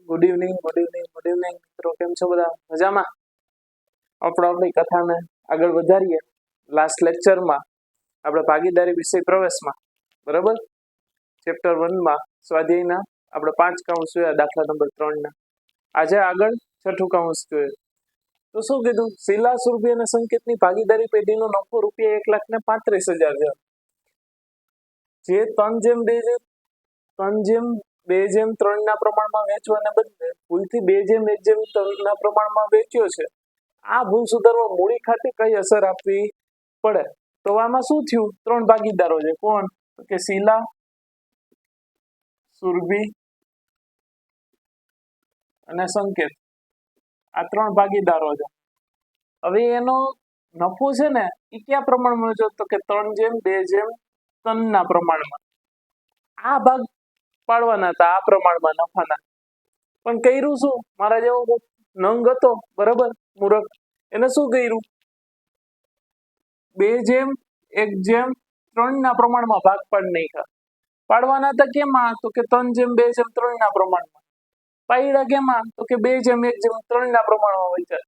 Good evening મિત્રો, કેમ છો બધા? મજામાં? આપણી કથાને આગળ વધારીએ. લાસ્ટ લેક્ચરમાં આપણે ભાગીદારી વિષય પ્રવેશમાં, બરાબર, ચેપ્ટર 1માં સ્વાધ્યાયના આપણે 5 કાઉન્સ જોયા, દાખલા નંબર 3 ના. આજે આગળ છઠ્ઠું કાઉન્સ જોઈએ. તો શું કીધું? શીલા, સુરભી અને સંકેતની ભાગીદારી પેઢીનો નફો ₹1,35,000 છે. જે 3:2:3 ના પ્રમાણમાં વેચવાને બદલે ભૂલથી 2:1:3 ના પ્રમાણમાં વેચ્યો છે. આ ભૂલ સુધારવા મૂડી ખાતે કઈ અસર આપવી પડે? તો આમાં શું થયું? 3 ભાગીદારો છે. કોણ? તો કે શીલા, સુરભી અને સંકેત. આ 3 ભાગીદારો છે. હવે એનો નફો છે ને એ કયા પ્રમાણમાં વેચ્યો? તો કે 3:2:3 ના પ્રમાણમાં. આ ભાગ પાડવાના હતા આ પ્રમાણમાં નફાના. પણ કર્યું શું? મારા જેવો નંગ હતો, બરાબર, મૂર્ખ, એને શું કર્યું? 2:1:3 ના પ્રમાણમાં ભાગ પાડી નાખ્યા. પાડવાના હતા કેમાં? તો કે 3:2:3 ના પ્રમાણમાં. પાડ્યા કેમાં? તો કે 2:1:3 ના પ્રમાણમાં વેચાય.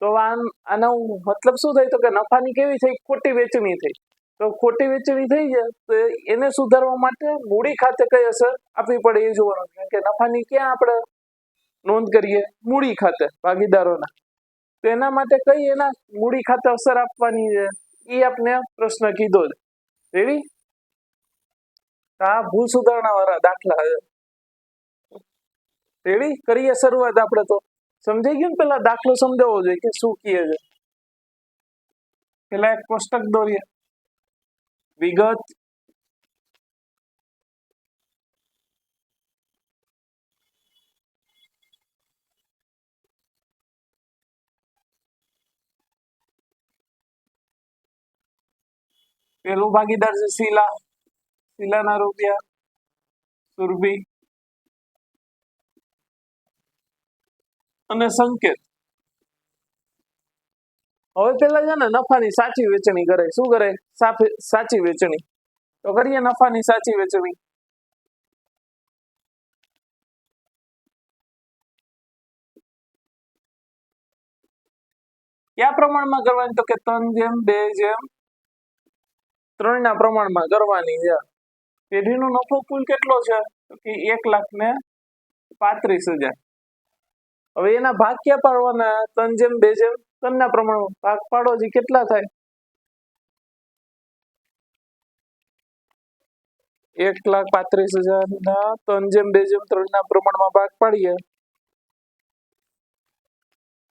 તો આનો મતલબ શું થાય? તો કે નફાની કેવી થઈ? ખોટી વેચણી થઈ. તો ખોટી વેચણી થઈ જાય તો એને સુધારવા માટે મૂડી ખાતે કઈ અસર આપવી પડે એ જોવાનું. કારણ કે નફાની ક્યાં આપણે નોંધ કરીએ? મૂડી ખાતે, ભાગીદારોના. તો એના માટે કઈ એના મૂડી ખાતે અસર આપવાની છે એ આપણે પ્રશ્ન કીધો છે. રેડી? આ ભૂલ સુધારણા વાળા દાખલા છે. રેડી? કરીએ શરૂઆત. આપણે તો સમજાઈ ગયું ને? પેલા દાખલો સમજાવવો જોઈએ કે શું કહે છે. પેલા એક કોષ્ટક દોરીએ. વિગત, પેલું ભાગીદાર છે શીલા. શીલાના રૂપિયા, સુરભી અને સંકેત. હવે પેલા છે ને નફાની સાચી વેચણી કરે. શું કરે? સાચી વેચણી. તો કરીએ નફાની સાચી વેચણી. કયા પ્રમાણમાં કરવાની? તો કે 3:2:3 ના પ્રમાણમાં કરવાની છે. પેઢીનો નફો કુલ કેટલો છે? તો કે 1,35,000. હવે એના ભાગ ક્યાં પાડવાના? 3:2:3 ના પ્રમાણમાં ભાગ પાડો. જે કેટલા થાય? 1,35,000 ના 3:2:3 ના પ્રમાણમાં ભાગ પાડીએ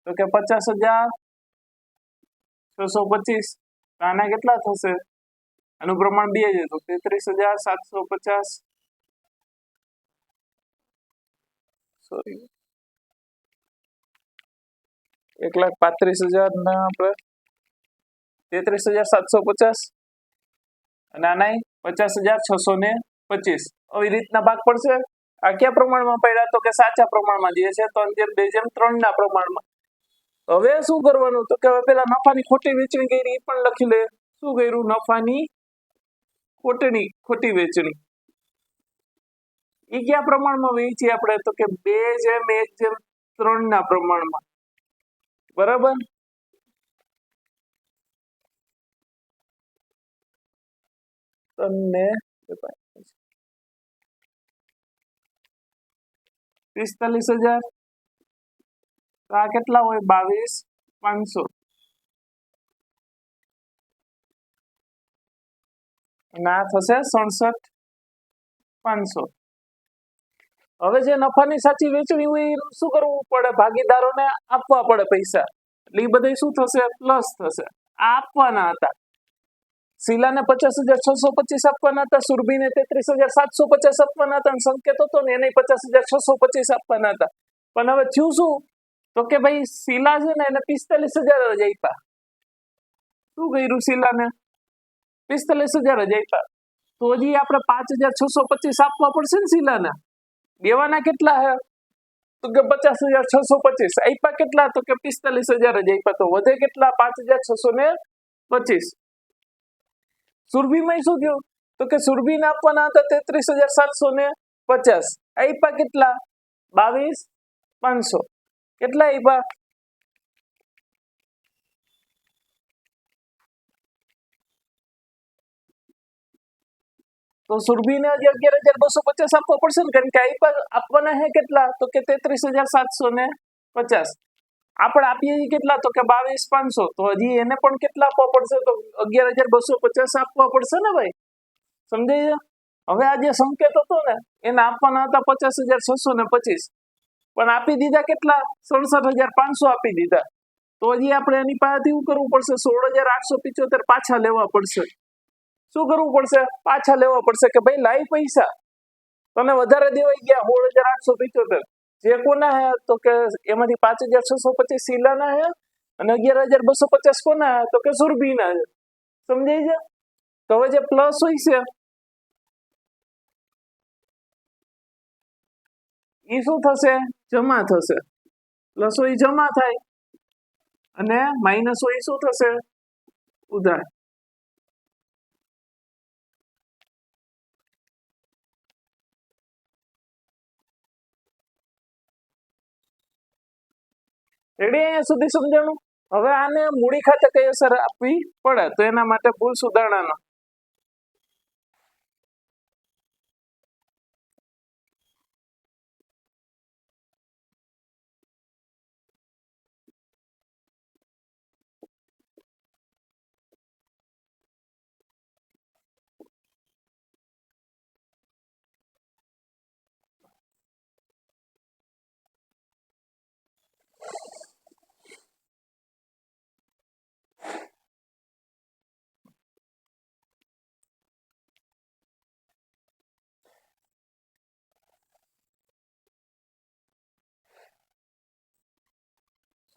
તો કે 50,625. આના કેટલા થશે? આનું પ્રમાણ 2 છે તો 33,750. સોરી, 1,35,000 ના આપણે 33,750 અને આના 50,625. આવી રીતના ભાગ પડશે. આ કયા પ્રમાણમાં પડ્યા? તો કે સાચા પ્રમાણમાં, જે છે 3:2:3 ના પ્રમાણમાં. હવે શું કરવાનું? તો કે હવે પેલા નફાની ખોટી વેચણી કરી એ પણ લખી લે. શું કર્યું? નફાની ખોટી વેચણી. એ કયા પ્રમાણમાં વેચી આપણે? તો કે 2:1:3 ના પ્રમાણમાં. બરાબર? તમને 45,000. આ કેટલા હોય? 22,500. અને આ થશે 67,500. હવે જે નફાની સાચી વેચણી હોય એ શું કરવું પડે? ભાગીદારોને આપવા પડે પૈસા. એટલે એ બધા શું થશે? પ્લસ થશે. આ આપવાના હતા. શીલાને 50,625 આપવાના હતા, સુરભીને 33,750 આપવાના હતા, અને સંકેત હતો ને એને 50,625 આપવાના હતા. પણ હવે થયું શું? તો કે ભાઈ શીલા છે ને એને 45,000 જ આપ્યા. શું કર્યું? શીલાને 45,000 જ આપ્યા. તો હજી આપણે 5,625 આપવા પડશે ને શીલાને. દેવાના કેટલા હે? તો કે 50,625. આપ્યા કેટલા? તો કે 45,000 જ આપ્યા. તો વધે કેટલા? 5,625. સુરભીમાં શું થયું? તો કે સુરભીને આપવાના હતા 33,750. આપ્યા કેટલા? 22,500. 500 કેટલા આપ્યા તો સુરભીને હજી 11,250 આપવા પડશે ને કારણ કે આપવાના હે કેટલા તો કે 33,750 આપણે આપીએ કેટલા તો કે 22,500 તો હજી એને પણ કેટલા આપવા પડશે તો 11,250 આપવા પડશે ને ભાઈ સમજાય હવે આ જે સંકેત હતો ને એને આપવાના હતા 50,625 પણ આપી દીધા કેટલા 67,500 આપી દીધા તો હજી આપણે એની પાસેથી શું કરવું પડશે 16,875 પાછા લેવા પડશે શું કરવું પડશે પાછા લેવા પડશે કે ભાઈ લાઈ પૈસા તને વધારે દેવાઈ ગયા 16,875 જે કોના હે તો કે એમાંથી 5,625 શીલાના હે અને 11,250 કોના હે તો કે સુરભીના હે સમજાય છે તો હવે જે પ્લસ હોય છે એ શું થશે જમા થશે પ્લસ હોય જમા થાય અને માઇનસ હોય શું થશે ઉધાર રેડી અહીંયા સુધી સમજાણું હવે આને મૂડી ખાતે કઈ અસર આપવી પડે તો એના માટે ભૂલ સુધારણાનો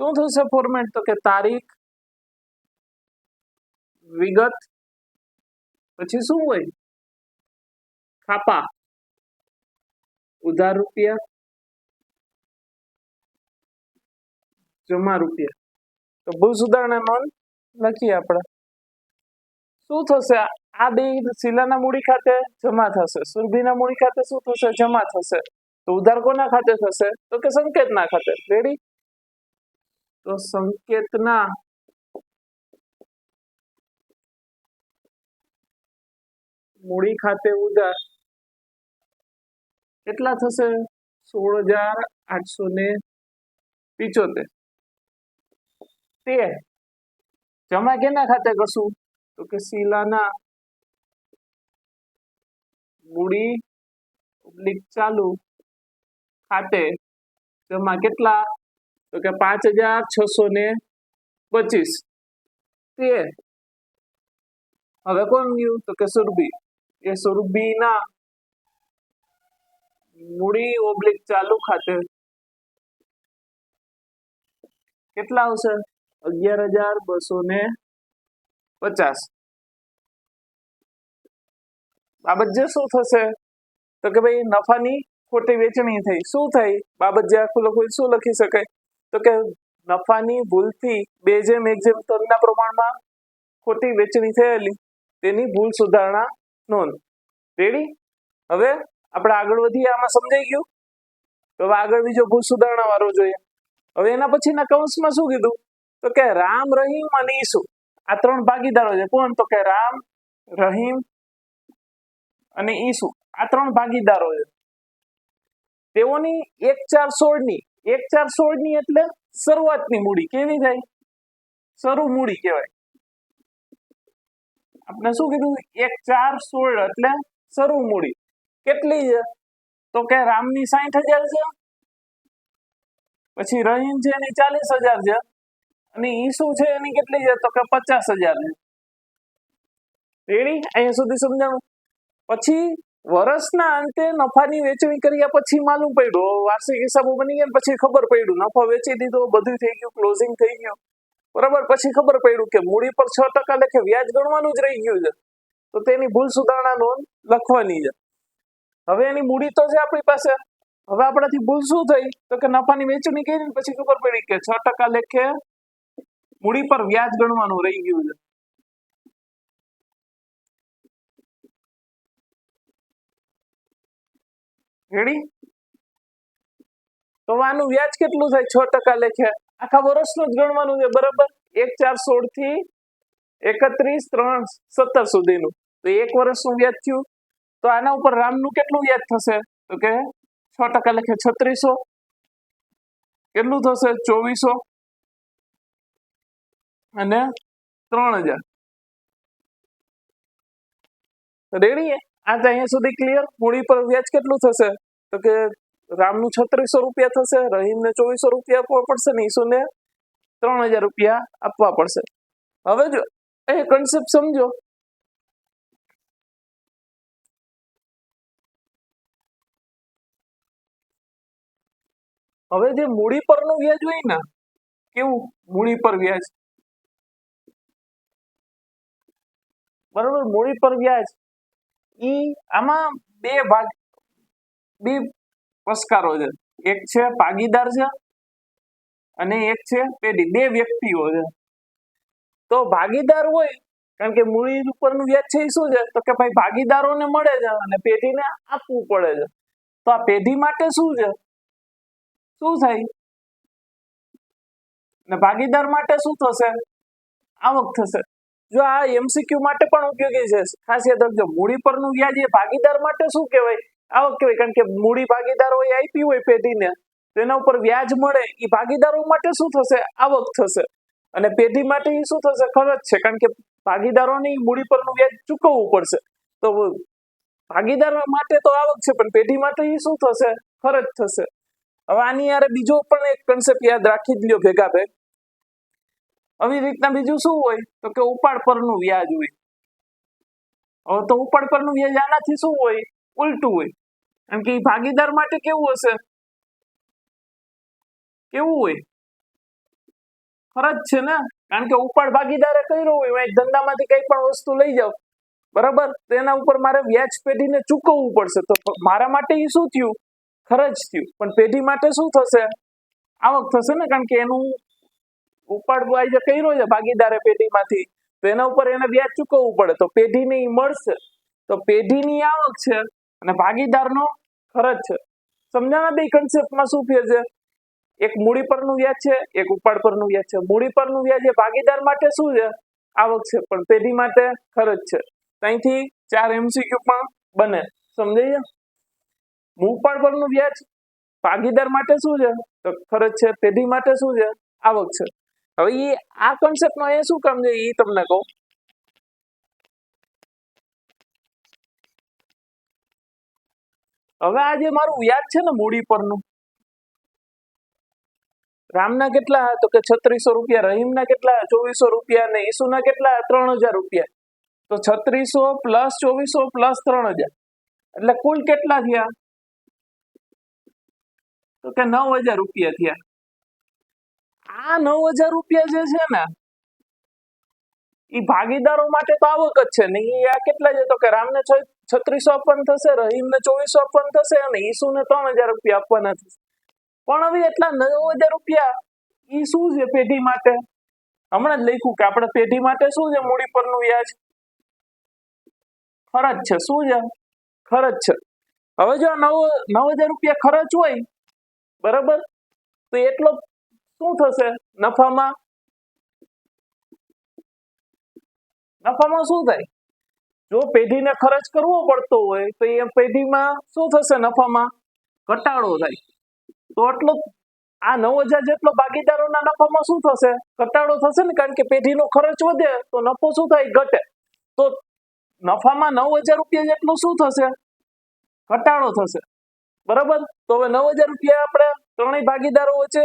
શું થશે ફોર્મેટ તો કે તારીખ વિગત પછી શું હોય ખાપા ઉધાર રૂપિયા જમા રૂપિયા તો ભૂલ સુધારણા નોંધ લખીએ આપણે શું થશે આ બે શીલાના મૂડી ખાતે જમા થશે સુરભીના મૂડી ખાતે શું થશે જમા થશે તો ઉધાર કોના ખાતે થશે તો કે સંકેતના ખાતે રેડી તો સંકેતના મૂડી ખાતે ઉધાર કેટલા થશે 16,875 તે જમા કેના ખાતે કરશું તો કે શીલાના મૂડી ચાલુ ખાતે જમા કેટલા તો કે 5,625 તે હવે કોણ ગયું તો કે સુરભી એ સુરભીના મૂડી ચાલુ ખાતે કેટલા આવશે 11,250 બાબત જે શું થશે તો કે ભાઈ નફાની ખોટી વેચણી થઈ શું થઈ બાબત જે આખું લખવું શું લખી શકાય તો કે નફાની ભૂલથી 2:1 પ્રમાણમાં ખોટી વેચણી થયેલી તેની ભૂલ સુધારણા નોંધ રેડી હવે આપણે આગળ વધીએ આમાં સમજાઈ ગયું તો હવે આગળ બીજો ભૂલ સુધારણા વાળો જોઈએ હવે એના પછીના કૌંસમાં શું કીધું તો કે રામ રહીમ અને ઈસુ આ ત્રણ ભાગીદારો છે કોણ તો કે રામ રહીમ અને ઈસુ આ ત્રણ ભાગીદારો છે તેઓની 1,416 ની એટલે શરૂઆતની મૂડી કેવી થાય શરૂ મૂડી કહેવાય આપણે શું કીધું 1,416 એટલે શરૂ મૂડી કેટલી છે તો કે રામની 60,000 છે પછી રહીમ છે એની 40,000 છે અને ઈસુ છે એની કેટલી છે તો કે 50,000 છે રેડી અહીંયા સુધી સમજાણું પછી વર્ષના અંતે નફાની વેચણી કર્યા પછી માલુમ પડ્યું વાર્ષિક હિસાબો બની ગયા પછી ખબર પડ્યું નફો વેચી દીધો બધું થઈ ગયું ક્લોઝિંગ થઈ ગયું બરાબર પછી ખબર પડ્યું કે મૂડી પર 6% લેખે વ્યાજ ગણવાનું જ રહી ગયું છે તો તેની ભૂલ સુધારણા નોંધ લખવાની છે હવે એની મૂડી તો છે આપણી પાસે હવે આપણાથી ભૂલ શું થઈ તો કે નફાની વેચણી કરી પછી ખબર પડી કે 6% લેખે મૂડી પર વ્યાજ ગણવાનું રહી ગયું છે રેડી તો આનું વ્યાજ કેટલું થાય 6% લેખે આખા વર્ષનું જ ગણવાનું છે બરાબર 1/4/16 થી 31/3/17 સુધીનું તો એક વર્ષનું વ્યાજ થયું તો આના ઉપર રામનું કેટલું વ્યાજ થશે તો કે 6% લેખે 3600 કેટલું થશે 2400 અને 3000 રેડી આ તો અહીંયા સુધી ક્લિયર મૂડી પર વ્યાજ કેટલું થશે તો કે રામનું 3600 રૂપિયા થશે રહીમને 2400 રૂપિયા આપવા પડશે ને ઈસુને 3000 રૂપિયા આપવા પડશે હવે જો એ કન્સેપ્ટ સમજો હવે જે મૂડી પરનું વ્યાજ હોય ને કેવું મૂડી પર વ્યાજ બરોબર મૂડી પર વ્યાજ ઈ આમાં બે પ્રકારો છે એક છે ભાગીદાર છે અને એક છે પેઢી બે વ્યક્તિઓ છે તો ભાગીદાર હોય કારણ કે મૂડી ઉપરનું વ્યાજ છે એ શું છે તો કે ભાઈ ભાગીદારોને મળે છે અને પેઢીને આપવું પડે છે તો આ પેઢી માટે શું છે શું થાય અને ભાગીદાર માટે શું થશે આવક થશે જો આ એમસીક્યુ માટે પણ ઉપયોગી છે ખાસ યાદ રાખજો મૂડી પરનું વ્યાજ એ ભાગીદાર માટે શું કહેવાય આવક કહેવાય કારણ કે મૂડી ભાગીદારોએ આપી હોય પેઢીને તેના ઉપર વ્યાજ મળે એ ભાગીદારો માટે શું થશે આવક થશે અને પેઢી માટે એ શું થશે ખર્ચ છે કારણ કે ભાગીદારોને મૂડી પરનું વ્યાજ ચૂકવવું પડશે તો ભાગીદાર માટે તો આવક છે પણ પેઢી માટે એ શું થશે ખર્ચ થશે હવે આની યારે બીજો પણ એક કન્સેપ્ટ યાદ રાખી જ લ્યો ભેગા ભેગ આવી રીતના બીજું શું હોય તો કે ઉપાડ પરનું વ્યાજ હોય હવે તો ઉપાડ પરનું વ્યાજ આનાથી શું હોય ઉલટું હોય કારણ કે ભાગીદાર માટે કેવું હશે કેવું હોય ખર્ચ છે ને કારણ કે ઉપાડ ભાગીદારે કર્યો હોય ધંધામાંથી કઈ પણ વસ્તુ લઈ જાવ બરાબર તેના ઉપર મારે વ્યાજ પેઢીને ચૂકવવું પડશે તો મારા માટે એ શું થયું ખર્ચ થયું પણ પેઢી માટે શું થશે આવક થશે ને કારણ કે એનું ઉપાડ જે કર્યો છે ભાગીદારે પેઢીમાંથી તો એના ઉપર એને વ્યાજ ચૂકવવું પડે તો પેઢીને ઈ મળશે તો પેઢીની આવક છે અને ભાગીદારનો ખર્ચ છે સમજાણા બે કન્સેપ્ટમાં શું ફેર છે એક મૂડી પરનું વ્યાજ છે એક ઉપાડ પરનું વ્યાજ છે મૂડી પરનું વ્યાજ એ ભાગીદાર માટે શું છે આવક છે પણ પેઢી માટે ખર્ચ છે ત્યાંથી 4 MCQ પણ બને સમજાય ઉપાડ પરનું વ્યાજ ભાગીદાર માટે શું છે તો ખર્ચ છે પેઢી માટે શું છે આવક છે હવે એ આ કોન્સેપ્ટમાં એ શું કામ છે એ તમને કહું હવે આ જે મારું વ્યાજ છે ને મૂડી પરનું રામના કેટલા તો કે 3600 રૂપિયા રહીમના કેટલા 2400 રૂપિયા અને ઈસુના કેટલા 3000 રૂપિયા તો 3600 પ્લસ 2400 પ્લસ 3000 એટલે કુલ કેટલા થયા તો કે 9000 રૂપિયા થયા આ 9000 રૂપિયા જે છે ને એ ભાગીદારો માટે તો આવક જ છે ને એ આ કેટલા છે તો કે રામને 3600 આપવાનું થશે રહીમને 2400 આપવાનું થશે અને ઈસુને 3000 રૂપિયા આપવાના થશે પણ હવે એટલા 9000 રૂપિયા ઈ શું છે પેઢી માટે હમણાં જ લખ્યું કે આપણે પેઢી માટે શું છે મૂડી પરનું વ્યાજ ખર્ચ છે શું છે ખર્ચ છે હવે જો 9000 રૂપિયા ખર્ચ હોય બરાબર તો એટલો શું થશે નફામાં શું થાય જો પેઢીને ખર્ચ કરવો પડતો હોય તો એ પેઢીમાં શું થશે નફામાં ઘટાડો થાય તો એટલો આ 9000 જેટલો ભાગીદારોના નફામાં શું થશે ઘટાડો થશે ને કારણ કે પેઢીનો ખર્ચ વધે તો નફો શું થાય ઘટે તો નફામાં 9000 રૂપિયા જેટલું શું થશે ઘટાડો થશે બરાબર તો હવે 9000 રૂપિયા આપણે ત્રણેય ભાગીદારો વચ્ચે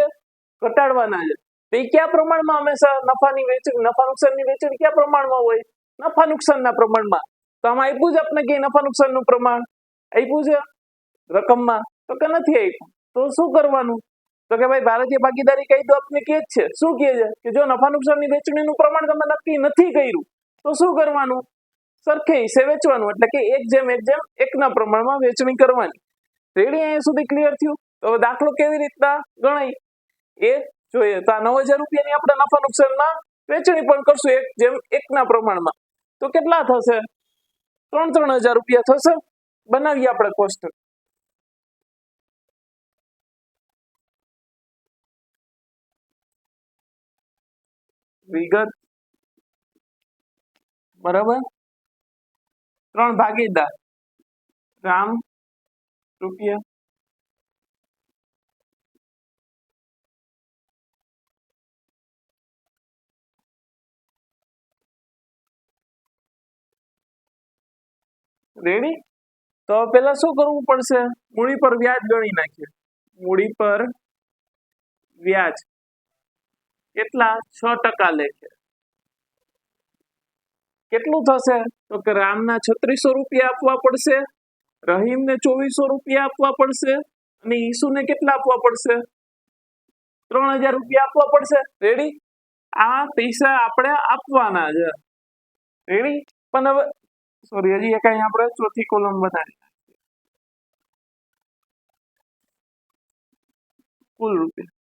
ઘટાડવાના છે તો એ કયા પ્રમાણમાં હંમેશા નફા નુકસાનની વેચણી કયા પ્રમાણમાં હોય નફા નુકસાનના પ્રમાણમાં તો આમાં આપ્યું છે આપણે કે નફા નુકસાનનું પ્રમાણ આપ્યું છે રકમમાં તો કે નથી આપ્યું તો શું કરવાનું તો કે ભાઈ ભારતીય ભાગીદારી કાયદો આપને કે છે શું કહે છે કે જો નફા નુકસાનની વેચણીનું પ્રમાણ તમે નક્કી નથી કર્યું તો શું કરવાનું સરખે હિસ્સે વેચવાનું એટલે કે 1:1 પ્રમાણમાં વેચણી કરવાની રેડી અહીંયા સુધી ક્લિયર થયું તો હવે દાખલો કેવી રીતના ગણાય એ જોઈએ તો આ 9000 રૂપિયાની આપણે નફા નુકસાનમાં વેચણી પણ કરશું 1:1 પ્રમાણમાં તો કેટલા થશે 3000 રૂપિયા થશે બનાવીએ આપણે કોષ્ટક વિગત બરાબર 3 ભાગીદાર રામ રૂપિયા રેડી તો પેલા શું કરવું પડશે મૂડી પર વ્યાજ ગણી નાખીએ મૂડી પર વ્યાજ કેટલા 6% લેખે કેટલું થશે તો કે રામના 3600 રૂપિયા આપવા પડશે રહીમને 2400 રૂપિયા આપવા પડશે અને ઈસુને કેટલા આપવા પડશે 3000 રૂપિયા આપવા પડશે રેડી આ પૈસા આપણે આપવાના છે રેડી પણ હવે સોરી હજી એક અહીં આપણે ચોથી કોલમ બનાવી કુલ રૂપિયા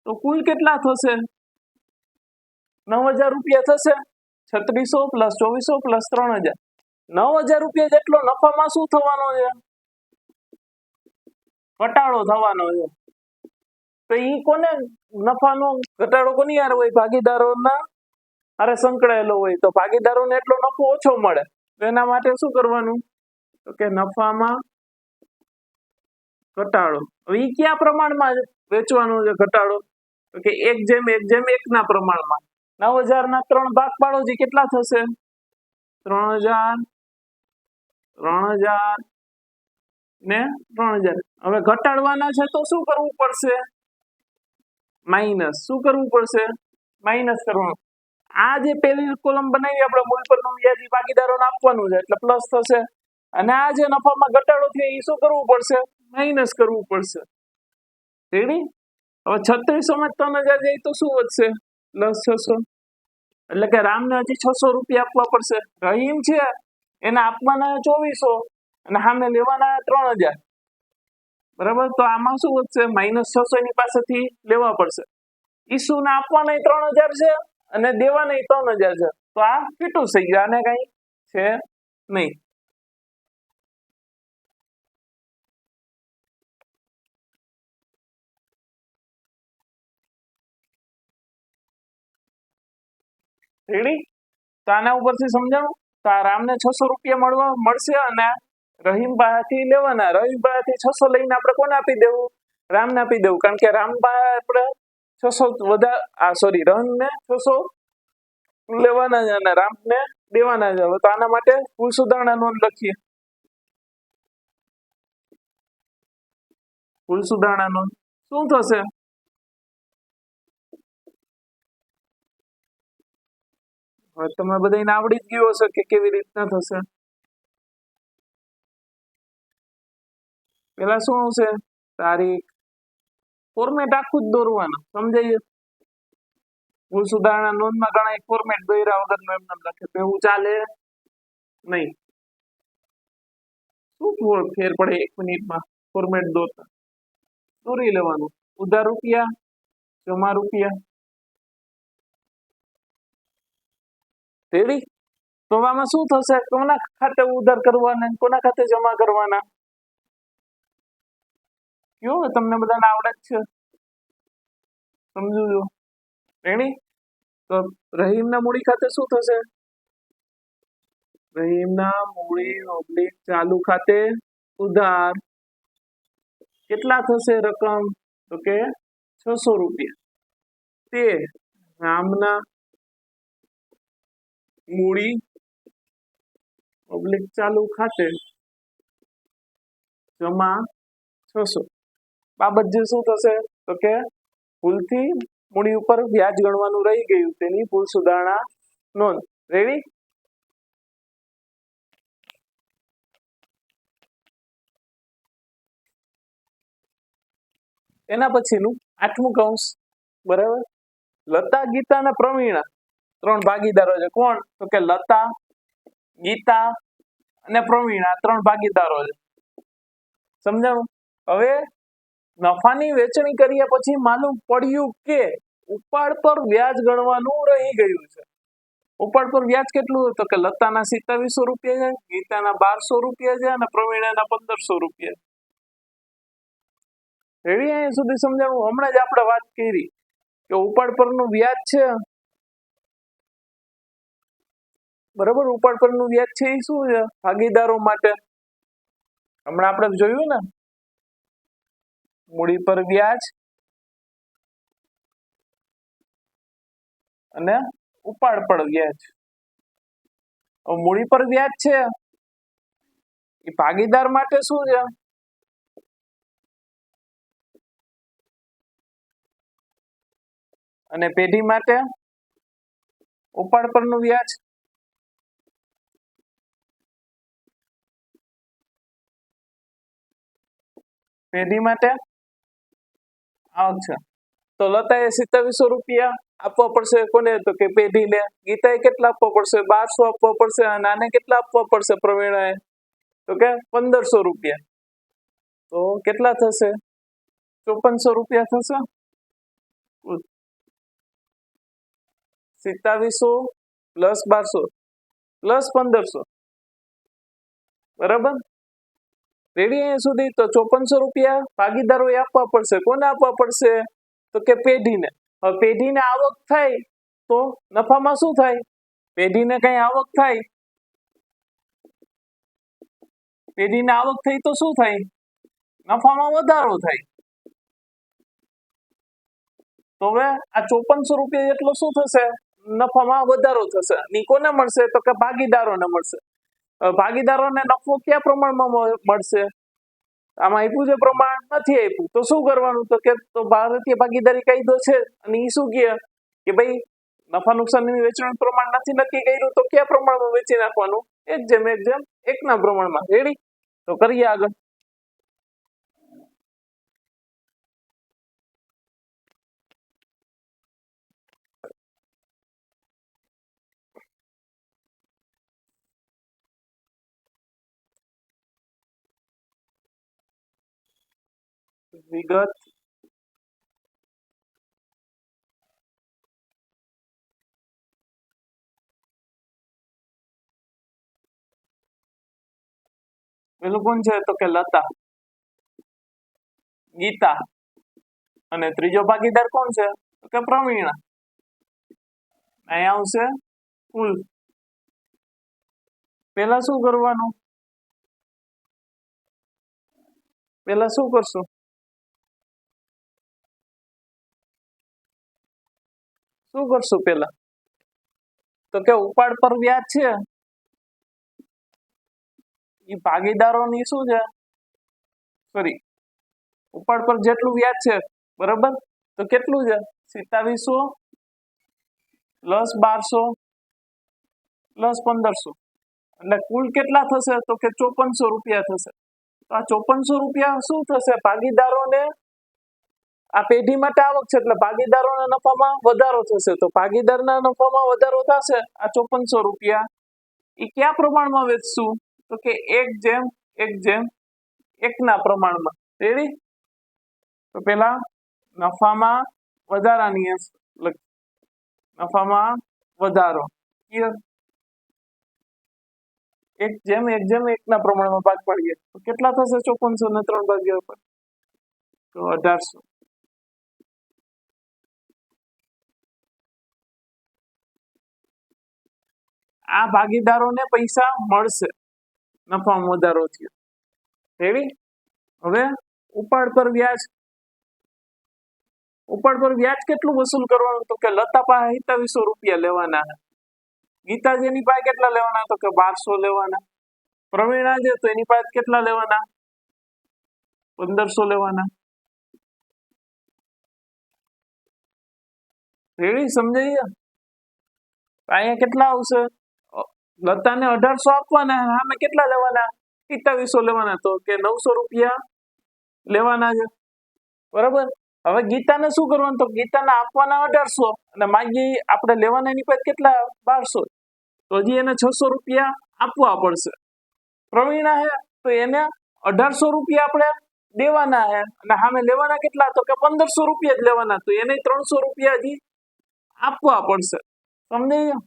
તો કુલ કેટલા થશે 9000 રૂપિયા થશે 3600 પ્લસ 2400 પ્લસ 3000 9000 રૂપિયા જેટલો નફામાં શું થવાનો છે ઘટાડો થવાનો છે તો ઈ કોને નફાનો ઘટાડો કોની યાર હોય ભાગીદારોના અરે સંકળાયેલો હોય તો ભાગીદારોને એટલો નફો ઓછો મળે એના માટે શું કરવાનું તો કે નફામાં ઘટાડો હવે ઈ કયા પ્રમાણમાં વેચવાનો છે ઘટાડો તો કે 1:1:1 ના પ્રમાણમાં 9000 ના 3 ભાગ પાડો જે કેટલા થશે 3000 ને 3000 હવે ઘટાડવાના છે તો શું કરવું પડશે માઇનસ શું કરવું પડશે માઇનસ કરવાનું આ જે પહેલી કોલમ બનાવી આપણે મૂળ પરનું વ્યાજ ભાગીદારોને આપવાનું છે એટલે પ્લસ થશે અને આ જે નફામાં ઘટાડો થયો એ શું કરવું પડશે માઇનસ કરવું પડશે રેડી હવે 3600 માં 3000 જાય તો શું વધશે પ્લસ 600 એટલે કે રામને હજી 600 રૂપિયા આપવા પડશે રહીમ છે એને આપવાના 2400 અને સામે લેવાના 3000 બરાબર તો આમાં શું વધશે -600 ની પાસેથી લેવા પડશે ઈસુને આપવાના 3000 છે અને દેવાના 3000 છે તો આ કેટલું થઈ ગયું આને કઈ છે નહીં રેડી તો આના ઉપરથી સમજાણું તો આ રામને 600 રૂપિયા મળશે અને રહીમ પાસેથી લેવાના રહીમ પાસેથી 600 લઈને આપણે કોને આપી દેવું રામને આપી દેવું કારણ કે રામ પાસે આપણે 600 રહીમને 600 લેવાના છે અને રામને દેવાના છે તો આના માટે કુલ સુધારણા નોંધ લખીએ કુલ સુધારણા નોંધ શું થશે હવે તમે બધાને આવડી જ ગયું હશે કે કેવી રીતના થશે પેલા શું આવશે તારીખ ફોર્મેટ આખું જ દોરવાનું સમજાય કુલ સુધારણા નોંધમાં ઘણા એક ફોર્મેટ દોર્યા વગરનું એમને લખે તો એવું ચાલે નહીં શું ફેર પડે 1 મિનિટમાં ફોર્મેટ દોરી લેવાનું ઉધાર રૂપિયા જમા રૂપિયા રેડી તો આમાં શું થશે કોના ખાતે ઉધાર કરવાના કોના ખાતે જમા કરવાના કયો તમને બધાને આવડે જ છે સમજુ જો રેડી તો રહીમના મૂડી ખાતે શું થશે રહીમના મૂડી / ચાલુ ખાતે ઉધાર કેટલા થશે રકમ તો કે 600 રૂપિયા તે રામના મૂડી / ચાલુ ખાતે જમા 600 બાબત જે શું થશે તો કે ભૂલથી મૂડી ઉપર વ્યાજ ગણવાનું રહી ગયું તેની ભૂલ સુધારણા નોંધ રેડી એના પછીનું 8મું કૌંસ બરાબર લતા ગીતા અને પ્રવીણા 3 ભાગીદારો છે કોણ તો કે લતા ગીતા અને પ્રવીણા 3 ભાગીદારો છે સમજાણું હવે નફાની વેચણી કર્યા પછી માલુમ પડ્યું કે ઉપાડ પર વ્યાજ ગણવાનું રહી ગયું છે ઉપાડ પર વ્યાજ કેટલું તો કે લતાના 2700 રૂપિયા છે ગીતાના 1200 રૂપિયા છે અને પ્રવીણાના 1500 રૂપિયા રેડી અહીંયા સુધી સમજાવું હમણાં જ આપણે વાત કરી કે ઉપાડ પરનું વ્યાજ છે બરાબર, ઉપાડ પરનું વ્યાજ છે એ શું છે? ભાગીદારો માટે. હમણાં આપણે જોયું ને, મૂડી પર વ્યાજ અને ઉપાડ પર વ્યાજ. મૂડી પર વ્યાજ છે એ ભાગીદાર માટે શું છે? અને પેઢી માટે ઉપાડ પરનું વ્યાજ. પેઢી માટે આવક છે. તો લતાએ 2700 રૂપિયા આપવા પડશે કોને? તો કે પેઢીને. ગીતાએ કેટલા આપવા પડશે? 1200 આપવા પડશે. અને આને કેટલા આપવા પડશે પ્રવીણાએ? તો કે 1500 રૂપિયા. તો કેટલા થશે? 5400 રૂપિયા થશે. 2700 પ્લસ 1200 પ્લસ 1500. બરાબર, રેડી અહીંયા સુધી? તો 5400 રૂપિયા ભાગીદારોએ આપવા પડશે. કોને આપવા પડશે? તો કે પેઢીને. હવે પેઢીને આવક થાય તો નફામાં શું થાય? પેઢીને કઈ આવક થાય, પેઢીને આવક થઈ તો શું થાય? નફામાં વધારો થાય. તો હવે આ 5400 રૂપિયા એટલો શું થશે? નફામાં વધારો થશે. ની કોને મળશે? તો કે ભાગીદારોને મળશે. ભાગીદારોને નફો કયા પ્રમાણમાં મળશે? આમાં આપ્યું છે પ્રમાણ? નથી આપ્યું. તો શું કરવાનું? તો કે તો ભારતીય ભાગીદારી કાયદો છે અને એ શું કે ભાઈ નફા નુકસાનની વેચાણ પ્રમાણ નથી નક્કી કર્યું તો કયા પ્રમાણમાં વેચી નાખવાનું? 1:1 ના પ્રમાણમાં. રેડી? તો કરીએ આગળ. વિગત પેલું કોણ છે? તો કે લતા, ગીતા. અને ત્રીજો ભાગીદાર કોણ છે? તો કે પ્રવીણા. અહીંયા આવશે કુલ. પેલા શું કરવાનું? પેલા શું કરશું? શું કરશું પેલા? તો કે ઉપાડ પર વ્યાજ છે એ ભાગીદારોની શું છે? સોરી, ઉપાડ પર જેટલું વ્યાજ છે બરાબર, તો કેટલું છે? 2700 પ્લસ 1200 પ્લસ 1500. એટલે કુલ કેટલા થશે? તો કે 5400 રૂપિયા થશે. તો આ 5400 રૂપિયા શું થશે? ભાગીદારોને આ પેઢી માટે આવક છે એટલે ભાગીદારોના નફામાં વધારો થશે. તો ભાગીદારના નફામાં વધારો થશે. આ 5400 રૂપિયા એ કયા પ્રમાણમાં વેચશું? તો કે 1:1 ના પ્રમાણમાં. રેડી? તો પેલા નફામાં વધારાની નફામાં વધારો 1:1 ના પ્રમાણમાં ભાગ પાડીએ તો કેટલા થશે? 5400 ને 3 ભાગ્યા ઉપર તો 1800. આ ભાગીદારોને પૈસા મળશે, નફામાં વધારો થયો. રેડી? હવે ઉપાડ પર વ્યાજ. ઉપાડ પર વ્યાજ કેટલું વસૂલ કરવાનું? તો કે લતા પાસે 2700 રૂપિયા લેવાના. ગીતાજીની પાસે કેટલા લેવાના? તો કે 1200 લેવાના. પ્રવીણા છે તો એની પાસે કેટલા લેવાના? 1500 લેવાના. રેડી? સમજાઈ ગયા? અહીંયા કેટલા આવશે? લતાને 1800 આપવાના, સામે કેટલા લેવાના? 2700 લેવાના. તો કે 900 રૂપિયા લેવાના છે. બરાબર? હવે ગીતાને શું કરવાનું? તો ગીતાને આપવાના 1800 અને માગી આપણે લેવાના એની પાસે કેટલા? 1200. તો હજી એને 600 રૂપિયા આપવા પડશે. પ્રવીણા હે તો એને 1800 રૂપિયા આપણે દેવાના હે અને સામે લેવાના કેટલા? તો કે 1500 રૂપિયા જ લેવાના. તો એને 300 રૂપિયા હજી આપવા પડશે. સમજાઈ ગયું?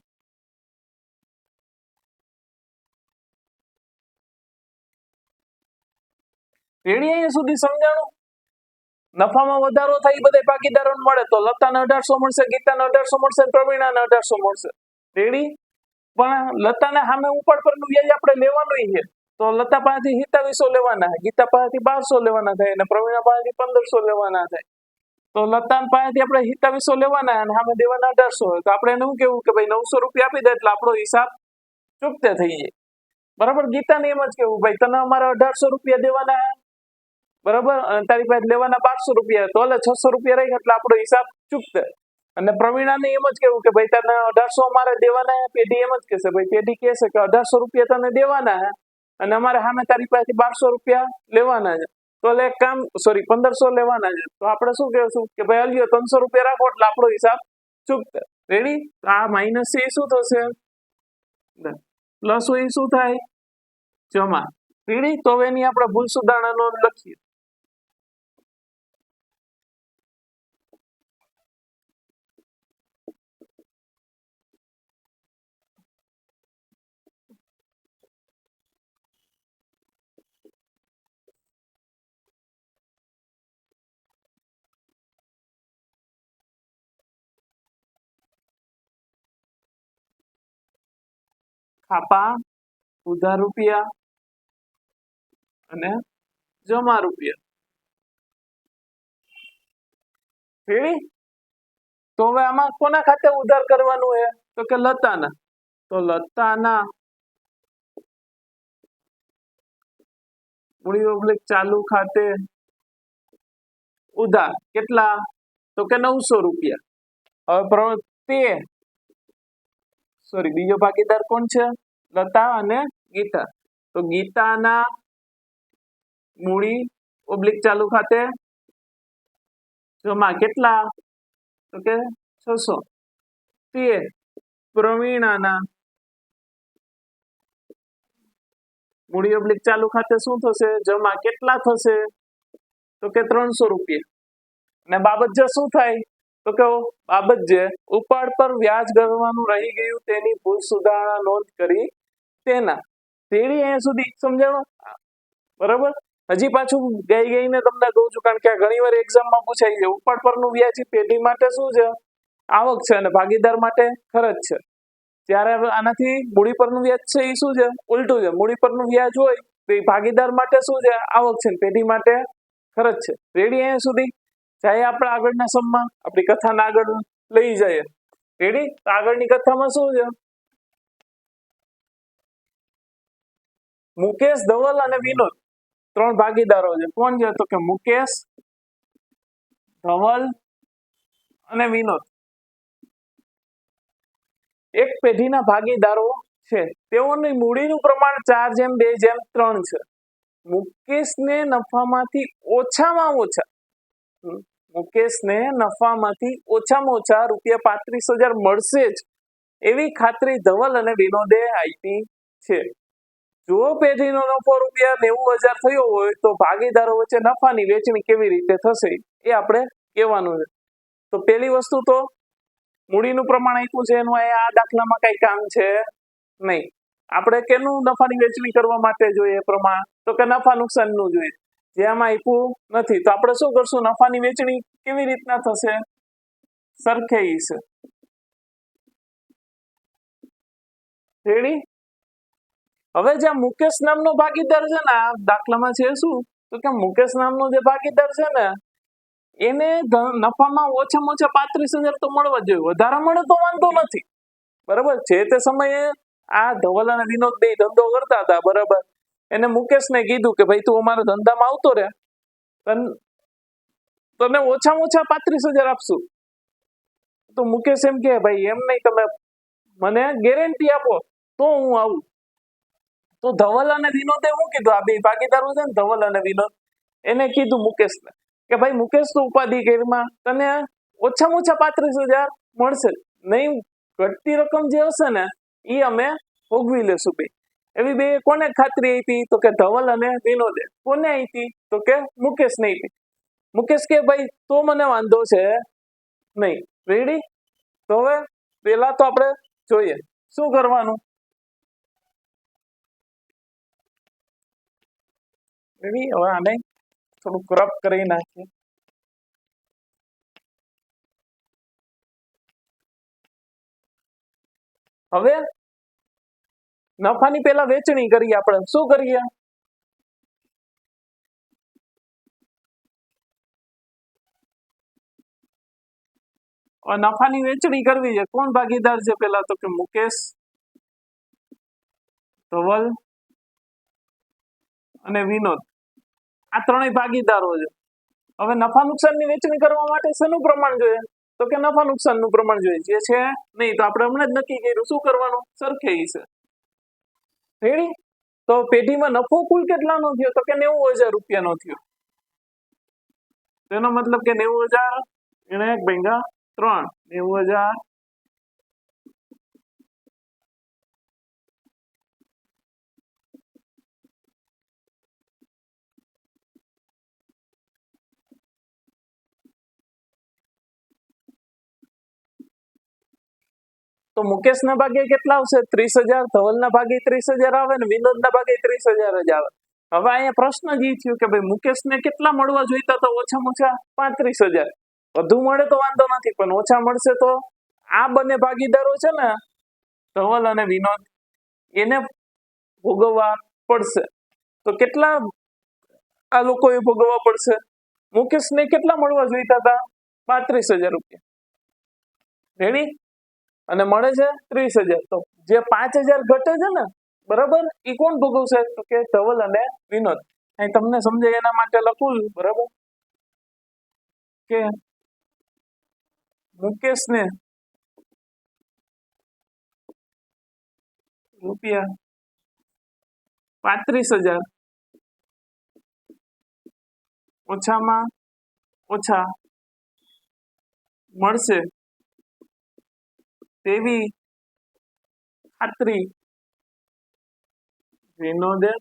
રેડી? અહીંયા સુધી સમજાણું? નફામાં વધારો થાય એ બધા ભાગીદારોને મળે. તો લતાને 1800 મળશે, ગીતાને 1800 મળશે, પ્રવીણાને 1800 મળશે. રેડી? પણ લતાને સામે ઉપાડ પરનું વ્યાજ આપણે લેવાનું છે, તો લતા પાસેથી 2700 લેવાના, ગીતા પાસેથી 1200 લેવાના થાય અને પ્રવીણા પાસેથી 1500 લેવાના થાય. તો લતા પાસેથી આપણે 2700 લેવાના અને સામે દેવાના 1800, તો આપણે એને શું કેવું કે ભાઈ 900 રૂપિયા આપી દે એટલે આપણો હિસાબ ચૂકતે થઈ જાય. બરાબર. ગીતાને એમ જ કેવું ભાઈ તને અમારે 1800 રૂપિયા દેવાના, બરાબર, અને તારી પાસે લેવાના 1200 રૂપિયા, તો એટલે 600 રૂપિયા રહી એટલે આપણો હિસાબ ચૂકતે. અને પ્રવીણાને એમ જ કેવું કે ભાઈ તને 1800 અમારે દેવાના, પેઢી એમ જ કહેશે, ભાઈ પેઢી કહેશે કે 1800 રૂપિયા તને દેવાના અને અમારે સામે તારી પાસેથી 1200 રૂપિયા લેવાના છે, તો એટલે એક કામ, સોરી 1500 લેવાના છે, તો આપણે શું કહેશું કે ભાઈ અલ્યો 300 રૂપિયા રાખો એટલે આપણો હિસાબ ચૂકતે. રેડી. આ માઇનસ છે એ શું થશે, પ્લસ હોય એ શું થાય, જમા. રેડી. તો હવે એની આપણે ભૂલ સુધારણા નોંધ લખીએ. છાપા, ઉધાર રૂપિયા અને જમા રૂપિયા. રેડી. તો હવે આમાં કોના ખાતે ઉધાર કરવાનું છે, તો કે લતાના. તો લતાના મૂડી ઓબ્લિક ચાલુ ખાતે ઉધાર કેટલા, તો કે 900 રૂપિયા. હવે તે સોરી બીજો ભાગીદાર કોણ છે, લતા અને ગીતા. તો ગીતાના મૂડી ઓબ્લિક ચાલુ ખાતે જમા કેટલા, તો કે 600. તે પ્રવીણાના મૂડી ઓબ્લિક ચાલુ ખાતે શું થશે, જમા કેટલા થશે, તો કે 300 રૂપિયા. અને બાબત જે શું થાય, તો કે બાબત જે ઉપાડ પર વ્યાજ ગણવાનું રહી ગયું તેની ભૂલ સુધારણા નોંધ કરી તેના. તેડી અહીંયા સુધી સમજાણો. બરાબર. હજી પાછું ગઈને તમને કહું છું, કારણ કે આ ઘણી વાર એક્ઝામમાં પૂછાય છે. ઉપાડ પરનું વ્યાજ પેઢી માટે શું છે, આવક છે, અને ભાગીદાર માટે ખર્ચ છે. ત્યારે આનાથી મૂડી પરનું વ્યાજ છે એ શું છે, ઉલટું છે. મૂડી પરનું વ્યાજ હોય તો એ ભાગીદાર માટે શું છે, આવક છે, પેઢી માટે ખર્ચ છે. રેડી. અહીંયા સુધી જાય આપણે આગળના સમમાં, આપણી કથાના આગળ લઈ જઈએ. રેડી. તો આગળની કથામાં શું છે, મુકેશ, ધવલ અને વિનોદ 3 ભાગીદારો છે. કોણ છે, તો કે મુકેશ, ધવલ અને વિનોદ એક પેઢીના ભાગીદારો છે. તેઓની મૂડીનું પ્રમાણ 4:2:3 છે. મુકેશને નફામાંથી ઓછામાં ઓછા ઓછામાં ઓછા રૂપિયા 35,000 મળશે જ એવી ખાતરી ધવલ અને વિનોદે આપી છે. જો પેઢીનો નફો રૂપિયા 90,000 થયો હોય તો ભાગીદારો વચ્ચે નફાની વહેંચણી કેવી રીતે થશે એ આપણે કહેવાનું છે. તો પહેલી વસ્તુ તો મૂડીનું પ્રમાણ આપ્યું છે, એનું આ દાખલામાં કઈ કામ છે નહીં. આપણે કેનું નફાની વહેંચણી કરવા માટે જોઈએ પ્રમાણ, તો કે નફા નુકસાનનું જોઈએ, જે આમાં આપ્યું નથી. તો આપણે શું કરશું, નફાની વહેંચણી કેવી રીતના થશે, સરખેઈ છે. રેડી. હવે જે મુકેશ નામનો ભાગીદાર છે ને, આ દાખલામાં છે શું, તો કે મુકેશ નામનો જે ભાગીદાર છે ને, એને નફામાં ઓછામાં ઓછા 35,000 તો મળવા જોઈએ. વધારે મળે તો વાંધો નથી. બરાબર. જે તે સમયે આ ધવલ અને વિનોદ બે ધંધો કરતા હતા. બરાબર. એને મુકેશને કીધું કે ભાઈ તું અમારા ધંધામાં આવતો રહે, તને ઓછામાં ઓછા 35,000 આપશું. તો મુકેશ એમ કે ભાઈ એમ નહીં, તમે મને ગેરંટી આપો તો હું આવું. તો ધવલ અને વિનોદે શું કીધું, આ બે ભાગીદારો છે ને, ધવલ અને વિનોદ, એને કીધું મુકેશને કે ભાઈ મુકેશ તું ઉપાધિ કરીમાં, તને ઓછામાં ઓછા 35,000 મળશે. નહીં ઘટતી રકમ જે હશે ને એ અમે ભોગવી લેશું. ભાઈ એવી બે કોને ખાતરી આપી, તો કે ધવલ અને વિનોદે. કોને આપી, તો કે મુકેશને આપી. મુકેશ કે ભાઈ તો મને વાંધો છે નહીં. રેડી. તો હવે પેલા તો આપણે જોઈએ શું કરવાનું. રેડી. હવે આને થોડું કરપ્ટ કરી નાખીએ. હવે નફાની પેલા વેચણી કરીએ આપણે. શું કરીએ? નફાની વેચણી કરવી છે. કોણ ભાગીદાર છે પેલા? તો કે મુકેશ, ધવલ અને વિનોદ. આ ત્રણેય ભાગીદારો છે. હવે નફા નુકસાનની વેચણી કરવા માટે શેનું પ્રમાણ જોઈએ? તો કે નફા નુકસાનનું પ્રમાણ જોઈએ. જે છે નહીં તો આપણે હમણાં જ નક્કી કર્યું. શું કરવાનું? સરખેઈ છે. રેડી? તો પેઢીમાં નફો કુલ કેટલાનો થયો? તો કે 90,000 રૂપિયાનો થયો. તેનો મતલબ કે 90,000 એને 1/3 90,000 તો મુકેશના ભાગે કેટલા આવશે? 30,000. ધવલના ભાગે 30,000 આવે ને વિનોદના ભાગે 30,000 જ આવે. હવે અહીંયા પ્રશ્ન જ એ થયો કે ભાઈ મુકેશને કેટલા મળવા જોઈતા? તો ઓછામાં ઓછા 35,000. વધુ મળે તો વાંધો નથી, પણ ઓછા મળશે તો આ બંને ભાગીદારો છે ને, ધવલ અને વિનોદ, એને ભોગવવા પડશે. તો કેટલા આ લોકોએ ભોગવવા પડશે? મુકેશને કેટલા મળવા જોઈતા હતા? 35,000 રૂપિયા. રેડી? અને મળે છે 30,000. તો જે 5,000 ઘટે છે ને, બરાબર, એ કોણ ભોગવશે? તો કે ધવલ અને વિનોદ. અહીં તમને સમજાય એના માટે લખું છું, બરાબર, કે મુકેશને રૂપિયા 35,000 ઓછામાં ઓછા મળશે તેવી ખાતરી વિનોદે,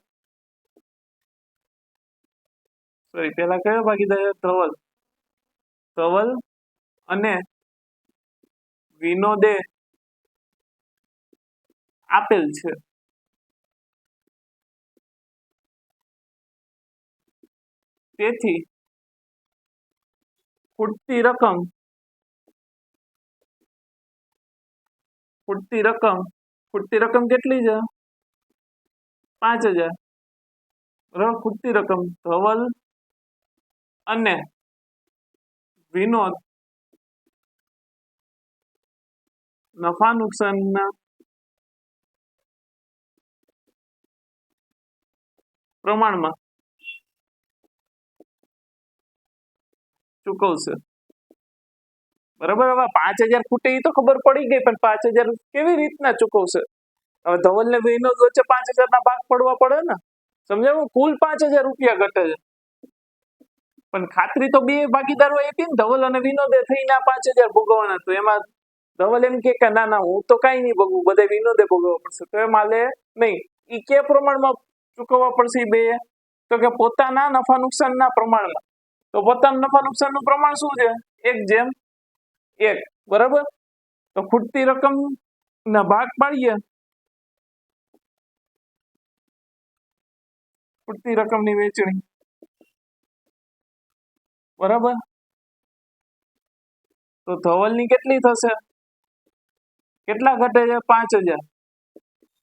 સોરી પેલા કયો ભાગીદાર? ધવલ અને વિનોદે આપેલ છે. તેથી ખૂટતી રકમ કેટલી છે? 5,000. બરાબર. ખૂટતી રકમ ધવલ અને વિનોદ નફા નુકસાનના પ્રમાણમાં ચૂકવશે. બરાબર. હવે 5,000 ખૂટે એ તો ખબર પડી ગઈ, પણ 5,000 કેવી રીતના ચૂકવશે? હવે ધવલ ને વિનોદ વચ્ચે 5,000 ના ભાગ પડવા પડે ને. સમજાવું? કુલ 5,000 રૂપિયા ઘટે છે, પણ ખાતરી તો બે ભાગીદારો આપી ને, ધવલ અને વિનોદે થઈને 5,000 ભોગવવાના. તો એમાં ધવલ એમ કે ના ના, હું તો કઈ નહીં ભોગવું, બધે વિનોદે ભોગવવા પડશે. તો એમ હાલે નહીં. એ કે પ્રમાણમાં ચૂકવવા પડશે બે? તો કે પોતાના નફા નુકસાનના પ્રમાણમાં. તો પોતાના નફા નુકસાનનું પ્રમાણ શું છે? 1/1. બરાબર. તો ખૂટતી રકમ ના ભાગ પાડીએ. ખૂટતી રકમની વેચણી, બરાબર. તો ધવલની કેટલી થશે? કેટલા ઘટે છે? 5,000.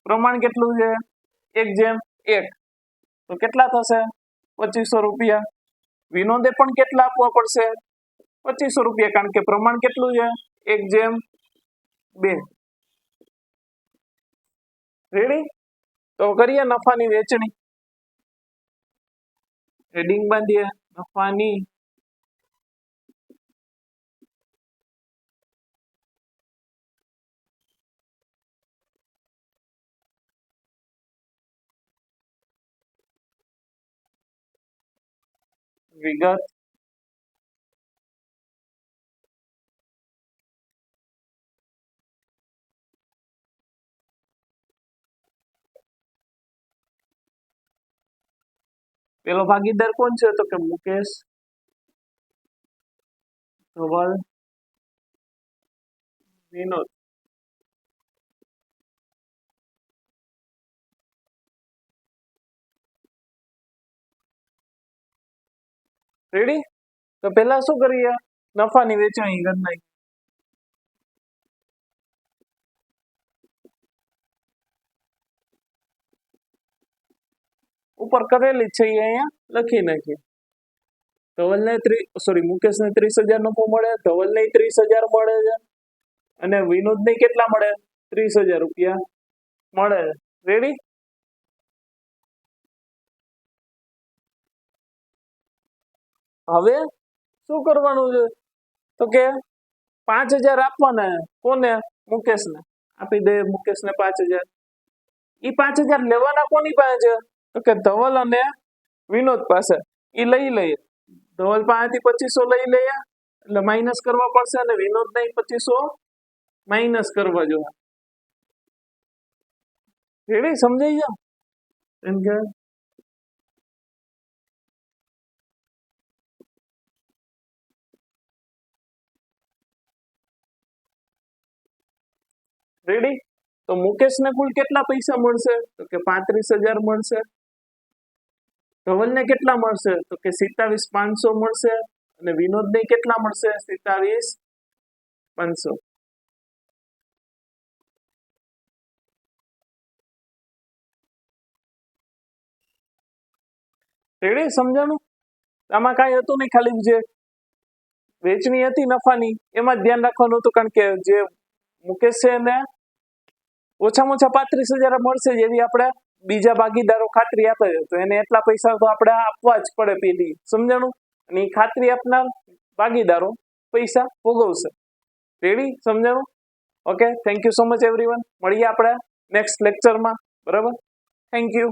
પ્રમાણ કેટલું છે? 1/1. તો કેટલા થશે? 2,500 રૂપિયા. વિનોદે પણ કેટલા આપવા પડશે? 2,500 રૂપિયા, કારણ કે પ્રમાણ કેટલું છે? 1/2. રેડી? તો કરીએ નફાની વેચણી. હેડિંગ બાંધીએ નફાની વિગત. પેલો ભાગીદાર કોણ છે? તો કે મુકેશ, ધવલ, વિનોદ. રેડી? તો પેલા શું કરીએ? નફાની વેચણી કરી નાખીએ. ઉપર કરેલી છે એ અહીંયા લખી નાખીએ. ધવલને મુકેશને 30,000 નફો મળે, ધવલને 30,000 મળે છે અને વિનોદને કેટલા મળે? 30,000 રૂપિયા મળે. રેડી? હવે શું કરવાનું છે? તો કે 5,000 આપવાના. કોને? મુકેશને. આપી દે મુકેશને 5,000. એ 5,000 લેવાના કોની પાસે છે? તો કે ધવલ અને વિનોદ પાસે. એ લઈ લઈએ. ધવલ પાસેથી 2500 લઈ લઈએ એટલે માઇનસ કરવા પડશે અને વિનોદને 2500 માઇનસ કરવા જોઈએ. રેડી? સમજાઈ ગયો? એમ કે રેડી? તો મુકેશને કુલ કેટલા પૈસા મળશે? તો કે 35,000 મળશે. ધવલને કેટલા મળશે? તો કે 27,500 મળશે અને વિનોદને કેટલા મળશે? 27,500. રેડી? સમજાણું? આમાં કાંઈ હતું નહીં, ખાલી જે વેચણી હતી નફાની એમાં જ ધ્યાન રાખવાનું હતું, કારણ કે જે મુકેશ છે એને ઓછામાં ઓછા 35,000 મળશે જેવી આપણે બીજા ભાગીદારો ખાતરી આપે છે, તો એને એટલા પૈસા તો આપણે આપવા જ પડે પેલી. સમજાણું? અને એ ખાતરી આપનાર ભાગીદારો પૈસા ભોગવશે. રેડી? સમજાણું? Okay, thank you so much everyone. મળીએ આપણે નેક્સ્ટ લેક્ચરમાં. બરાબર? Thank you.